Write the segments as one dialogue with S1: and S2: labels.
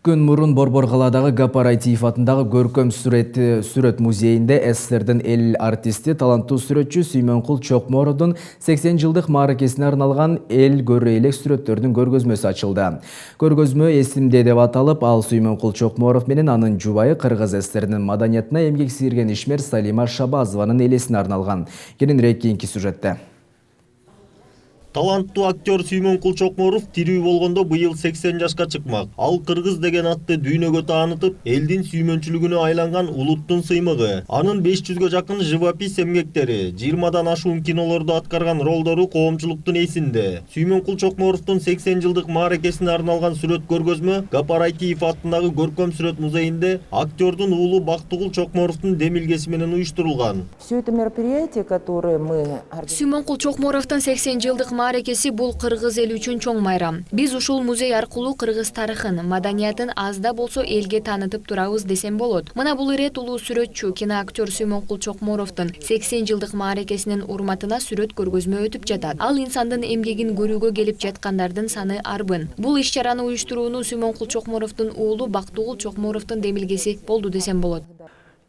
S1: Күн мурун Борбор каладагы Гапар Айтиев атындагы көркөм сүрөт музейинде СССРдин эл артисти, таланттуу сүрөтчү Сүймөнкул Чокморовдун 80 жылдык мааракесине арналган эл көрө элек сүрөттөрдүн көргөзмөсү ачылды. Көргөзмө эсимде деп аталып, ал Сүймөнкул Чокморов менен анын жубайы Кыргыз СССРинин маданиятына эмгек сиңирген ишмер Салима Шабазованын элесине арналган. Кененирээк кийинки сюжетте.
S2: Таланттуу актер Сүймөнкул Чокморов тирүү болгондо быйыл 80 жашка чыкмак. Ал Кыргыз деген атты дүйнөгө таанытып, элдин сүймөнчүлүгүнө айланган улуттун сыймыгы. Анын 500гө жакын живопись эмгектери, 20дан ашуун кинолордо аткарган ролдору коомчулуктун эсинде. Сүймөнкул Чокморовдун 80 жылдык мааракесине арналган сүрөт көргөзмө Гапар Айтиев атындагы көркөм сүрөт музейинде актердун уулу Бактыгул Чокморовдун демилгеси менен уюштурулган.
S3: Все это мероприятие, которое мы...
S4: Сүймөнкул Чокморовдун 80 жылдык мааракеси бул кыргыз эли үчүн чоң майрам. Биз ушул музей аркылуу кыргыз тарыхын, маданиятын азда болсо элге таанытып турабыз десем болот. Мына бул ирет улуу сүрөтчү, киноактер Сүймөнкул Чокморовдун 80 жылдык мааракесинин урматына сүрөт көргөзмө өтүп жатат. Ал инсандын эмгегин көрүүгө келип жаткандардын саны арбын. Бул иш-чараны уюштурууну Сүймөнкул Чокморовдун уулу Бактыгул Чокморовдун демилгеси болду десем болот.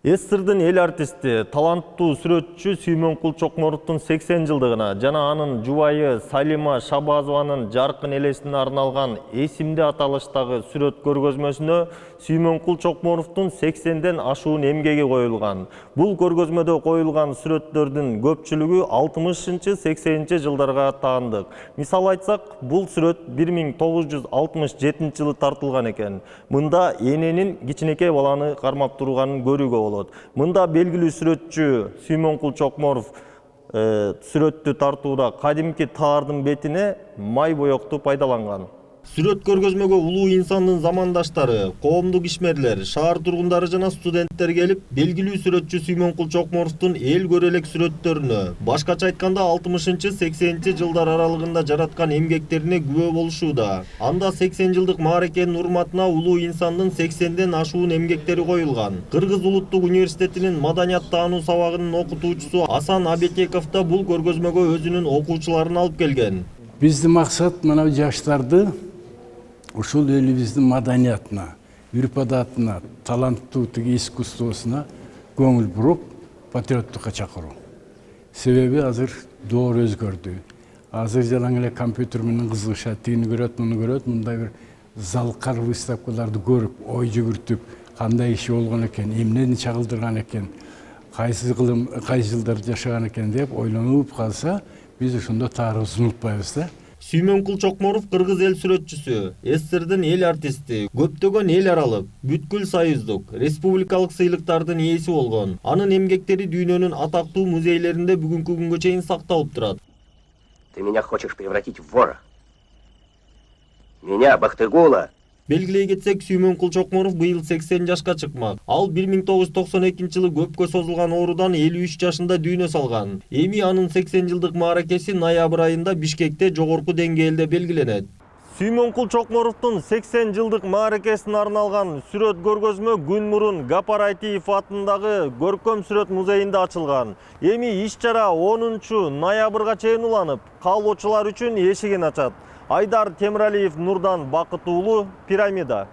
S2: СССРдин эл артисти, таланттуу сүрөтчү Сүймөнкул Чокморовдун 80 жылдыгына жана анын жубайы Салима Шабазованын жаркын элесине арналган эсимде аталыштагы сүрөт көргөзмөсүнө Сүймөнкул Чокморовдун 80ден ашуун эмгеги коюлган. Бул көргөзмөдө коюлган сүрөттөрдүн көпчүлүгү 60-80 жылдарга таандык. Мисал айтсак, бул сүрөт 1967 жылы тартылган экен. Мында эненин кичинекей баланы кармап турганын көрүүгө болот. Мында белгилүү сүрөтчү Сүймөнкул Чокморов сүрөттү тартууда кадимки таардын бетине май боёкту пайдаланган. Сүрөт көргөзмөгө улуу инсандын замандаштары, коомдук ишмерлер, шаар тургундары жана студенттер келип, белгилүү сүрөтчү Сүймөнкул Чокморовдун эл көрө элек сүрөттөрүнө, башкача айтканда 60-80 жылдар аралыгында жараткан эмгектерине күбө болушууда. Анда 80 жылдык мааракенин урматына улуу инсандын 80ден ашуун эмгектери коюлган. Кыргыз улуттук университетинин маданият таануу сабагынын окутуучусу Асан Абетеков да бул көргөзмөгө өзүнүн окуучуларын алып келген.
S5: Биздин максат мына жаштарды ушул элибиздин маданиятына, үрп-адатына, таланттуу искусствосуна көңүл буруп, патриоттукка чакыруу. Себеби азыр доор өзгөрдү. Азыр жалаң эле компьютер менен кызыгышат, тигини көрөт, муну көрөт, мындай бир залкар выставкаларды көрүп, ой жүгүртүп, кандай иши болгон экен, эмнени чагылдырган экен, кайсы жылдар жашаган экен деп ойлонуп калса, биз ошондо тарыхыбызды унутпайбыз да.
S2: Сүймөнкул Чокморов кыргыз эл сүрөтчүсү, СССРдин эл артисти, көптөгөн эл аралык, бүткүл союздук, республикалык сыйлыктардын ээси болгон. Анын эмгектери дүйнөнүн атактуу музейлеринде бүгүнкү күнгө чейин сакталып турат.
S6: Ты меня хочешь превратить в вора? Меня, Бактыгула?
S2: Белгилей кетсек, Сүймөнкул Чокморов быйыл 80 жашка чыкмак. Ал 1992 жылы көпкө созулган оорудан 53 жашында дүйнө салган. Эми анын 80 жылдык мааракеси ноябрь айында Бишкекте жогорку деңгээлде белгиленет. Сүймөнкул Чокморовдун 80 жылдык мааракесине арналган сүрөт көргөзмө күн мурун Гапар Айтиев атындагы көркөм сүрөт музейинде ачылган. Эми иш-чара 10 ноябрга чейин уланып, каалоочулар үчүн эшигин ачат. Айдар Темиралиев, Нурдан Бакыт уулу, Пирамида.